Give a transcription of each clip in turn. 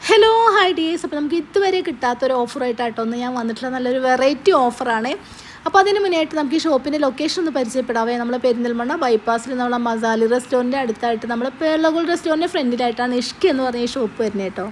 Hello hi dears. അപ്പോൾ നമുക്ക് ഇതുവരെ കിട്ടാത്തൊരു ഓഫറായിട്ടാട്ടോ ഒന്ന് ഞാൻ വന്നിട്ടുള്ള നല്ലൊരു വെറൈറ്റി ഓഫറാണ്. അപ്പോൾ അതിന് മുന്നായിട്ട് നമുക്ക് ഈ ഷോപ്പിൻ്റെ ലൊക്കേഷൻ ഒന്ന് പരിചയപ്പെടാവേ. നമ്മളെ പെരിന്തൽമണ്ണ ബൈപ്പാസിൽ നമ്മളെ മസാലി റെസ്റ്റോറൻറ്റ് അടുത്തായിട്ട് നമ്മളെ പേർലഗോൾഡ് റെസ്റ്റോറൻറ്റ് ഫ്രണ്ടിലായിട്ടാണ് ഇഷ്കി എന്ന് പറഞ്ഞ ഈ ഷോപ്പ് വരുന്നത് കേട്ടോ.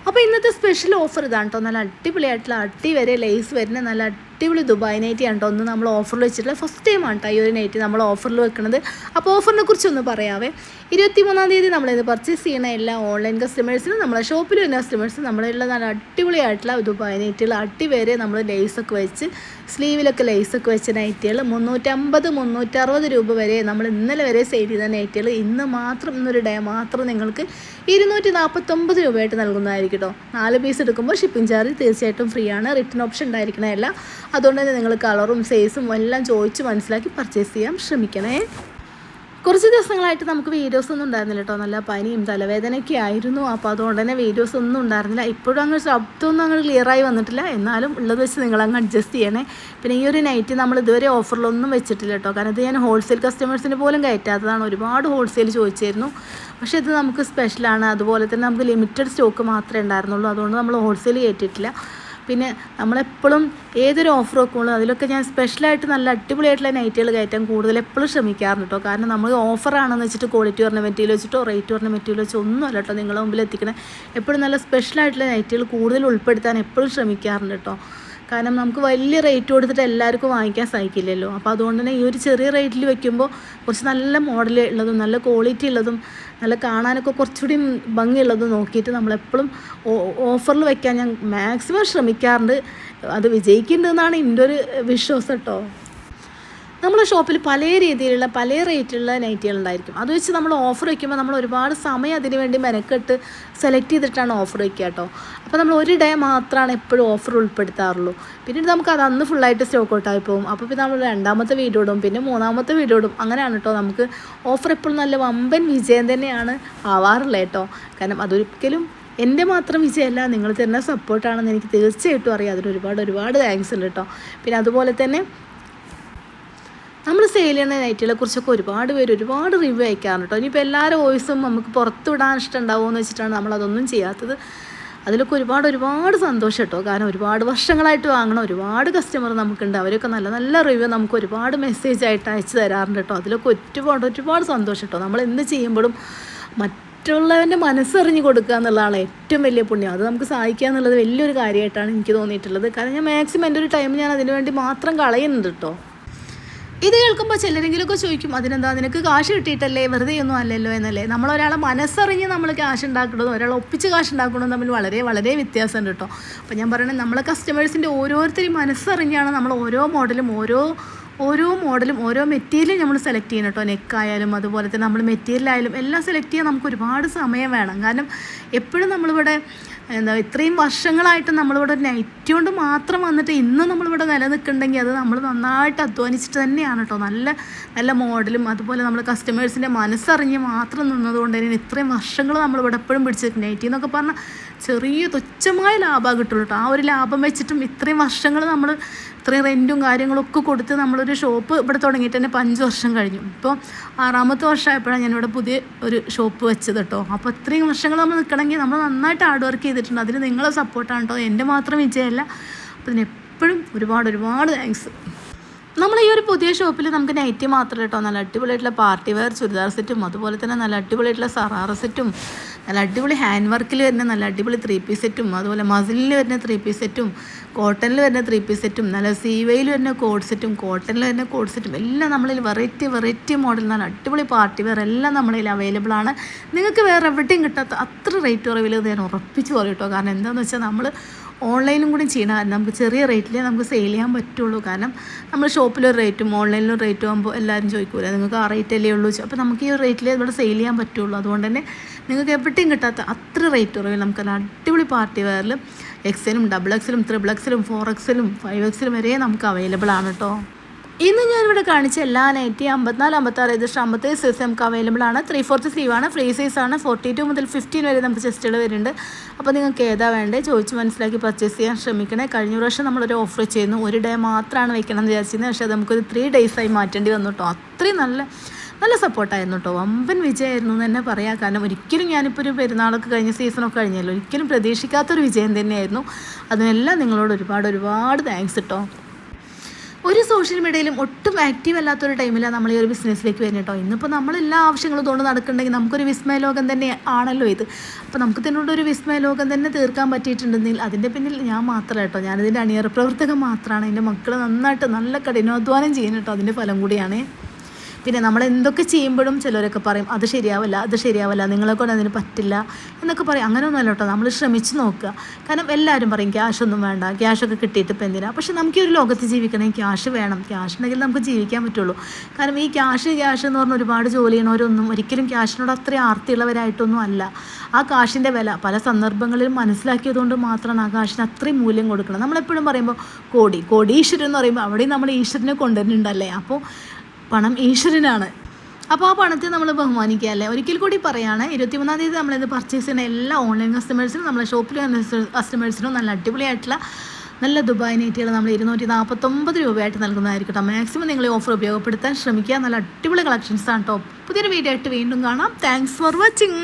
അപ്പോൾ ഇന്നത്തെ സ്പെഷ്യൽ ഓഫർ ഇതാണ് കേട്ടോ. നല്ല അടിപൊളിയായിട്ടുള്ള അടി വരെ ലേസ് വരുന്ന നല്ല അടിപൊളി ദുബായ് നൈറ്റി ആണ് കേട്ടോ. ഒന്ന് നമ്മൾ ഓഫറിൽ വെച്ചിട്ടുള്ള ഫസ്റ്റ് ടൈമാണ് കേട്ടോ ഈ ഒരു നൈറ്റി നമ്മൾ ഓഫറിൽ വെക്കുന്നത്. അപ്പോൾ ഓഫറിനെ കുറിച്ചൊന്ന് പറയാവേ. 23-ാം തീയതി നമ്മളിത് പർച്ചേസ് ചെയ്യുന്ന എല്ലാ ഓൺലൈൻ കസ്റ്റമേഴ്സിനും നമ്മളെ ഷോപ്പിൽ വരുന്ന കസ്റ്റമേഴ്സിനും നമ്മളുള്ള നല്ല അടിപൊളിയായിട്ടുള്ള ദുബായ് നൈറ്റികൾ അടി വരെ നമ്മൾ ലേസൊക്കെ വെച്ച് സ്ലീവിലൊക്കെ ലേസൊക്കെ വെച്ച നൈറ്റികൾ 350-360 രൂപ വരെ നമ്മൾ ഇന്നലെ വരെ സെയിൽ ചെയ്ത നൈറ്റികൾ ഇന്ന് മാത്രം ഇന്നൊരു ഡേ മാത്രം നിങ്ങൾക്ക് 249 രൂപയായിട്ട് നൽകുന്നതായിരിക്കും കേട്ടോ. 4 പീസ് എടുക്കുമ്പോൾ ഷിപ്പിംഗ് ചാർജ് തീർച്ചയായിട്ടും ഫ്രീ ആണ്. റിട്ടേൺ ഓപ്ഷൻ ഉണ്ടായിരിക്കണമല്ല. അതുകൊണ്ട് തന്നെ നിങ്ങൾ കളറും സൈസും എല്ലാം ചോദിച്ച് മനസ്സിലാക്കി പർച്ചേസ് ചെയ്യാൻ ശ്രമിക്കണേ. കുറച്ച് ദിവസങ്ങളായിട്ട് നമുക്ക് വീഡിയോസ് ഒന്നും ഉണ്ടായിരുന്നില്ല കേട്ടോ. നല്ല പനിയും തലവേദനയൊക്കെ ആയിരുന്നു. അപ്പോൾ അതുകൊണ്ട് തന്നെ വീഡിയോസ് ഒന്നും ഉണ്ടായിരുന്നില്ല. ഇപ്പോഴും അങ്ങ് ശബ്ദമൊന്നും അങ്ങ് ക്ലിയറായി വന്നിട്ടില്ല. എന്നാലും ഉള്ളത് വെച്ച് നിങ്ങളങ്ങ് അഡ്ജസ്റ്റ് ചെയ്യണേ. പിന്നെ ഈ ഒരു നൈറ്റ് നമ്മൾ ഇതുവരെ ഓഫറിലൊന്നും വെച്ചിട്ടില്ല കേട്ടോ. കാരണം ഇത് ഞാൻ ഹോൾസെയിൽ കസ്റ്റമേഴ്സിന് പോലും കയറ്റാത്തതാണ്. ഒരുപാട് ഹോൾസെയിൽ ചോദിച്ചിരുന്നു. പക്ഷേ ഇത് നമുക്ക് സ്പെഷ്യലാണ്. അതുപോലെ തന്നെ നമുക്ക് ലിമിറ്റഡ് സ്റ്റോക്ക് മാത്രമേ ഉണ്ടായിരുന്നുള്ളൂ. അതുകൊണ്ട് നമ്മൾ ഹോൾസെയിൽ കയറ്റിയിട്ടില്ല. പിന്നെ നമ്മളെപ്പോഴും ഏതൊരു ഓഫർ വെക്കുള്ളൂ അതിലൊക്കെ ഞാൻ സ്പെഷ്യലായിട്ട് നല്ല അടിപൊളിയായിട്ടുള്ള നൈറ്റുകൾ കയറ്റാൻ കൂടുതൽ എപ്പോഴും ശ്രമിക്കാറുണ്ട് കേട്ടോ. കാരണം നമ്മൾ ഓഫറാണെന്ന് വെച്ചിട്ട് ക്വാളിറ്റി പറഞ്ഞ മെറ്റീരിയൽ വെച്ചിട്ടോ റേറ്റ് പറഞ്ഞ മെറ്റീരിയൽ വെച്ചോ ഒന്നുമല്ല കേട്ടോ നിങ്ങളുടെ മുമ്പിൽ എത്തിക്കണേ. എപ്പോഴും നല്ല സ്പെഷ്യലായിട്ടുള്ള നൈറ്റുകൾ കൂടുതൽ ഉൾപ്പെടുത്താൻ എപ്പോഴും ശ്രമിക്കാറുണ്ട് കേട്ടോ. കാരണം നമുക്ക് വലിയ റേറ്റ് കൊടുത്തിട്ട് എല്ലാവർക്കും വാങ്ങിക്കാൻ സാധിക്കില്ലല്ലോ. അപ്പോൾ അതുകൊണ്ട് തന്നെ ഈ ഒരു ചെറിയ റേറ്റിൽ വെക്കുമ്പോൾ കുറച്ച് നല്ല മോഡൽ ഉള്ളതും നല്ല ക്വാളിറ്റി ഉള്ളതും നല്ല കാണാനൊക്കെ കുറച്ചുകൂടി ഭംഗിയുള്ളതും നോക്കിയിട്ട് നമ്മളെപ്പോഴും ഓഫറിൽ വെക്കാൻ ഞാൻ മാക്സിമം ശ്രമിക്കാറുണ്ട്. അത് വിജയിക്കുന്നുണ്ടെന്നാണ് എൻ്റെ ഒരു വിശ്വാസം കേട്ടോ. നമ്മളെ ഷോപ്പിൽ പല രീതിയിലുള്ള പല റേറ്റിലുള്ള നൈറ്റികളുണ്ടായിരിക്കും. അത് വെച്ച് നമ്മൾ ഓഫർ വയ്ക്കുമ്പോൾ നമ്മൾ ഒരുപാട് സമയം അതിന് വേണ്ടി മെനക്കെട്ട് സെലക്ട് ചെയ്തിട്ടാണ് ഓഫർ വയ്ക്കുക കേട്ടോ. അപ്പോൾ നമ്മൾ ഒരു ഡേ മാത്രമാണ് എപ്പോഴും ഓഫർ ഉൾപ്പെടുത്താറുള്ളൂ. പിന്നീട് നമുക്ക് അത് അന്ന് ഫുള്ളായിട്ട് സ്റ്റോക്ക് ഔട്ടായി പോകും. അപ്പോൾ പിന്നെ നമ്മൾ രണ്ടാമത്തെ വീഡിയോ ഇടും, പിന്നെ മൂന്നാമത്തെ വീഡിയോ ഇടും. അങ്ങനെയാണ് കേട്ടോ നമുക്ക് ഓഫർ എപ്പോഴും നല്ല വമ്പൻ വിജയം തന്നെയാണ് ആവാറുള്ളത് കേട്ടോ. കാരണം അതൊരിക്കലും എൻ്റെ മാത്രം വിജയമല്ല, നിങ്ങൾ തരുന്ന സപ്പോർട്ടാണെന്ന് എനിക്ക് തീർച്ചയായിട്ടും അറിയാം. അതിന് ഒരുപാട് താങ്ക്സ് ഉണ്ട് കേട്ടോ. പിന്നെ അതുപോലെ തന്നെ നമ്മൾ സെയിൽ ചെയ്യുന്ന നൈറ്റുകളെ കുറിച്ചൊക്കെ ഒരുപാട് റിവ്യൂ അയക്കാറുണ്ട് കേട്ടോ. ഇനിയിപ്പോൾ എല്ലാവരും വോയിസും നമുക്ക് പുറത്തു വിടാൻ ഇഷ്ടമുണ്ടാവുമെന്ന് വെച്ചിട്ടാണ് നമ്മളതൊന്നും ചെയ്യാത്തത്. അതിലൊക്കെ ഒരുപാട് സന്തോഷം കേട്ടോ. കാരണം ഒരുപാട് വർഷങ്ങളായിട്ട് വാങ്ങണം ഒരുപാട് കസ്റ്റമർ നമുക്കുണ്ട്. അവരൊക്കെ നല്ല റിവ്യൂ നമുക്ക് ഒരുപാട് മെസ്സേജായിട്ട് അയച്ചു തരാറുണ്ട് കേട്ടോ. അതിലൊക്കെ ഒരുപാട് സന്തോഷം കേട്ടോ. നമ്മൾ എന്ത് ചെയ്യുമ്പോഴും മറ്റുള്ളവൻ്റെ മനസ്സറിഞ്ഞ് കൊടുക്കുക എന്നുള്ളതാണ് ഏറ്റവും വലിയ പുണ്യം. അത് നമുക്ക് സഹായിക്കുക എന്നുള്ളത് വലിയൊരു കാര്യമായിട്ടാണ് എനിക്ക് തോന്നിയിട്ടുള്ളത്. കാരണം ഞാൻ മാക്സിമം എൻ്റെ ഒരു ടൈം ഞാൻ അതിനു വേണ്ടി മാത്രം കളയുന്നുണ്ട് കേട്ടോ. ഇത് കേൾക്കുമ്പോൾ ചിലരെങ്കിലുമൊക്കെ ചോദിക്കും, അതിനെന്താ നിനക്ക് കാശ് കിട്ടിയിട്ടല്ലേ, വെറുതെ ഒന്നും അല്ലല്ലോ എന്നല്ലേ. നമ്മളൊരാളെ മനസ്സറിഞ്ഞ് നമ്മൾ ക്യാഷ് ഉണ്ടാക്കുന്നതും ഒരാളെ ഒപ്പിച്ച് കാശ് ഉണ്ടാക്കുന്നതും തമ്മിൽ വളരെ വ്യത്യാസമുണ്ട് കേട്ടോ. അപ്പോൾ ഞാൻ പറയണത് നമ്മളെ കസ്റ്റമേഴ്സിൻ്റെ ഓരോരുത്തരും മനസ്സറിഞ്ഞാണ് നമ്മൾ ഓരോ മോഡലും ഓരോ മെറ്റീരിയലും നമ്മൾ സെലക്ട് ചെയ്യണം കേട്ടോ. നെക്കായാലും അതുപോലെ തന്നെ നമ്മൾ മെറ്റീരിയലായാലും എല്ലാം സെലക്ട് ചെയ്യാൻ നമുക്ക് ഒരുപാട് സമയം വേണം. കാരണം എപ്പോഴും നമ്മളിവിടെ ഇത്രയും വർഷങ്ങളായിട്ട് നമ്മളിവിടെ നൈറ്റ് കൊണ്ട് മാത്രം വന്നിട്ട് ഇന്ന് നമ്മളിവിടെ നിലനിൽക്കുന്നുണ്ടെങ്കിൽ അത് നമ്മൾ നന്നായിട്ട് അധ്വാനിച്ചിട്ട് തന്നെയാണ് കേട്ടോ. നല്ല മോഡലും അതുപോലെ നമ്മൾ കസ്റ്റമേഴ്സിൻ്റെ മനസ്സറിഞ്ഞ് മാത്രം നിന്നതുകൊണ്ട് തന്നെ ഇത്രയും വർഷങ്ങൾ നമ്മളിവിടെ എപ്പോഴും പിടിച്ചിട്ട് നൈറ്റി എന്നൊക്കെ പറഞ്ഞാൽ ചെറിയ തുച്ഛമായ ലാഭം കിട്ടുള്ളൂ കേട്ടോ. ആ ഒരു ലാഭം വെച്ചിട്ടും ഇത്രയും വർഷങ്ങൾ നമ്മൾ ഇത്രയും റെൻറ്റും കാര്യങ്ങളൊക്കെ കൊടുത്ത് നമ്മളൊരു ഷോപ്പ് ഇവിടെ തുടങ്ങിയിട്ട് തന്നെ 5 വർഷം കഴിഞ്ഞു. ഇപ്പോൾ 6ാമത്തെ വർഷമായപ്പോഴാണ് ഞാനിവിടെ പുതിയ ഒരു ഷോപ്പ് വെച്ചത് കേട്ടോ. അപ്പോൾ ഇത്രയും വർഷങ്ങൾ നമ്മൾ നിൽക്കണമെങ്കിൽ നമ്മൾ നന്നായിട്ട് ഹാർഡ് വർക്ക് ചെയ്തിട്ടുണ്ട്. അതിന് നിങ്ങളെ സപ്പോർട്ടാണ് കേട്ടോ, എൻ്റെ മാത്രം വിജയമല്ല. അപ്പോൾ ഇതിനെപ്പോഴും ഒരുപാട് താങ്ക്സ്. നമ്മൾ ഈ ഒരു പുതിയ ഷോപ്പിൽ നമുക്ക് നൈറ്റി മാത്രമല്ല കേട്ടോ, നല്ല അടിപൊളിയായിട്ടുള്ള പാർട്ടി വെയർ ചുരിദാർ സെറ്റും അതുപോലെ തന്നെ നല്ല അടിപൊളിയായിട്ടുള്ള സറാറ സെറ്റും നല്ല അടിപൊളി ഹാൻഡ് വർക്കിൽ വരുന്ന നല്ല അടിപൊളി 3 പീസ് സെറ്റും അതുപോലെ മസിലിൽ വരുന്ന 3 പീസ് സെറ്റും കോട്ടണിൽ വരുന്ന 3 പീസ് സെറ്റും നല്ല സീവയിൽ വരുന്ന കോഡ് സെറ്റും കോട്ടണിൽ വരുന്ന കോഡ് സെറ്റും എല്ലാം നമ്മളിൽ വെറൈറ്റി മോഡൽ നല്ല അടിപൊളി പാർട്ടി വെയർ എല്ലാം നമ്മളിൽ അവൈലബിൾ ആണ്. നിങ്ങൾക്ക് വേറെ എവിടെയും കിട്ടാത്ത അത്ര റേറ്റ് കുറവിൽ ഞാൻ ഉറപ്പിച്ച് പറയും കേട്ടോ. കാരണം എന്താണെന്ന് വെച്ചാൽ നമ്മൾ ഓൺലൈനും കൂടി ചെയ്യണം. നമുക്ക് ചെറിയ റേറ്റിലേ നമുക്ക് സെയിൽ ചെയ്യാൻ പറ്റുള്ളൂ. കാരണം നമ്മൾ ഷോപ്പിലൊരു റേറ്റും ഓൺലൈനിലും റേറ്റും ആകുമ്പോൾ എല്ലാവരും ചോദിക്കൂല നിങ്ങൾക്ക് ആ റേറ്റല്ലേ ഉള്ളൂ. അപ്പോൾ നമുക്ക് ഈ ഒരു റേറ്റിലേ ഇവിടെ സെയിൽ ചെയ്യാൻ പറ്റുള്ളൂ. അതുകൊണ്ട് തന്നെ നിങ്ങൾക്ക് എവിടെയും കിട്ടാത്ത അത്ര റേറ്റ് കുറവിൽ നമുക്ക് നല്ല അടിപൊളി പാർട്ടി വെയറിൽ XL-ഉം XXL-ഉം XXL-ഉം 4XL-ഉം 5XL-ഉം വരെ നമുക്ക് അവൈലബിൾ ആണ് കേട്ടോ. ഇന്ന് ഞാനിവിടെ കാണിച്ച എല്ലാ നൈറ്റി 54, 56 ഏകദേശം 50 സൈസ് നമുക്ക് അവൈലബിൾ ആണ്. 3/4 സ്ലീവാണ്, ഫ്രീ സൈസാണ്. 42 മുതൽ 15 വരെ നമുക്ക് ചെസ്റ്റുകൾ വരുന്നുണ്ട്. അപ്പോൾ നിങ്ങൾക്ക് ഏതാ വേണ്ടത് ചോദിച്ച് മനസ്സിലാക്കി പർച്ചേസ് ചെയ്യാൻ ശ്രമിക്കണേ. കഴിഞ്ഞ പ്രാവശ്യം നമ്മളൊരു ഓഫർ ചെയ്യുന്നു, ഒരു ഡേ മാത്രമാണ് വെക്കണം എന്ന് വിചാരിച്ചിരുന്നത്. പക്ഷേ അത് നമുക്കൊരു 3 ഡേയ്സായി മാറ്റേണ്ടി വന്നു കേട്ടോ. അത്രയും നല്ല സപ്പോർട്ടായിരുന്നു കേട്ടോ. വമ്പൻ വിജയമായിരുന്നു എന്ന് തന്നെ പറയാം. കാരണം ഒരിക്കലും ഞാനിപ്പോൾ ഒരു പെരുന്നാളൊക്കെ കഴിഞ്ഞ സീസണൊക്കെ കഴിഞ്ഞല്ലോ, ഒരിക്കലും പ്രതീക്ഷിക്കാത്തൊരു വിജയം തന്നെയായിരുന്നു. അതിനെല്ലാം നിങ്ങളോട് ഒരുപാട് താങ്ക്സ് കേട്ടോ. ഒരു സോഷ്യൽ മീഡിയയിലും ഒട്ടും ആക്റ്റീവ് അല്ലാത്തൊരു ടൈമിലാണ് നമ്മൾ ഈ ഒരു ബിസിനസ്സിലേക്ക് വരുന്നത് കേട്ടോ. ഇന്നിപ്പോൾ നമ്മളെല്ലാ ആവശ്യങ്ങളും ഇതുകൊണ്ട് നടക്കുന്നുണ്ടെങ്കിൽ നമുക്കൊരു വിസ്മയ ലോകം തന്നെ ആണല്ലോ ഇത്. അപ്പോൾ നമുക്ക് ഇതിനോട് ഒരു വിസ്മയ ലോകം തന്നെ തീർക്കാൻ പറ്റിയിട്ടുണ്ടെങ്കിൽ അതിൻ്റെ പിന്നിൽ ഞാൻ മാത്രമല്ല കേട്ടോ, ഞാനിതിൻ്റെ അണിയറ പ്രവർത്തകൻ മാത്രമാണ്. എൻ്റെ മക്കൾ നന്നായിട്ട് നല്ല കഠിനാധ്വാനം ചെയ്യുന്നു കേട്ടോ, അതിൻ്റെ ഫലം കൂടിയാണ്. പിന്നെ നമ്മൾ എന്തൊക്കെ ചെയ്യുമ്പോഴും ചിലരൊക്കെ പറയും അത് ശരിയാവില്ല, നിങ്ങളെക്കൊണ്ട് അതിന് പറ്റില്ല എന്നൊക്കെ പറയും. അങ്ങനെയൊന്നുമല്ല കേട്ടോ, നമ്മൾ ശ്രമിച്ച് നോക്കുക. കാരണം എല്ലാവരും പറയും ക്യാഷൊന്നും വേണ്ട, ക്യാഷൊക്കെ കിട്ടിയിട്ട് ഇപ്പം എന്തിനാ. പക്ഷെ നമുക്ക് ഈ ഒരു ലോകത്ത് ജീവിക്കണമെങ്കിൽ ക്യാഷ് വേണം. ക്യാഷ് ഉണ്ടെങ്കിൽ നമുക്ക് ജീവിക്കാൻ പറ്റുള്ളൂ. കാരണം ഈ ക്യാഷ് എന്ന് പറഞ്ഞാൽ ഒരുപാട് ജോലി ചെയ്യണവരൊന്നും ഒരിക്കലും ക്യാഷിനോട് അത്രയും ആർത്തിയുള്ളവരായിട്ടൊന്നും അല്ല. ആ കാശിൻ്റെ വില പല സന്ദർഭങ്ങളിലും മനസ്സിലാക്കിയതുകൊണ്ട് മാത്രമാണ് ആ കാശിന് അത്രയും മൂല്യം കൊടുക്കണം. നമ്മളെപ്പോഴും പറയുമ്പോൾ കോടീശ്വരൻ എന്ന് പറയുമ്പോൾ അവിടെയും നമ്മൾ ഈശ്വരനെ കൊണ്ടുവരുന്നുണ്ടല്ലേ. അപ്പോൾ പണം ഈശ്വരനാണ്. അപ്പോൾ ആ പണത്തെ നമ്മൾ ബഹുമാനിക്കുക അല്ലേ. ഒരിക്കൽ കൂടി പറയുകയാണ്, 23-ാം തീയതി നമ്മളിത് പർച്ചേസ് ചെയ്യുന്ന എല്ലാ ഓൺലൈൻ കസ്റ്റമേഴ്സിനും നമ്മളെ ഷോപ്പിൽ കസ്റ്റമേഴ്സിനും നല്ല അടിപൊളിയായിട്ടുള്ള നല്ല ദുബായ് നൈറ്റികൾ നമ്മൾ 249 രൂപയായിട്ട് നൽകുന്നതായിരിക്കും. മാക്സിമം നിങ്ങൾ ഈ ഓഫർ ഉപയോഗപ്പെടുത്താൻ ശ്രമിക്കുക. നല്ല അടിപൊളി കളക്ഷൻസാണ് കേട്ടോ. പുതിയൊരു വീഡിയോ ആയിട്ട് വീണ്ടും കാണാം. Thanks for watching.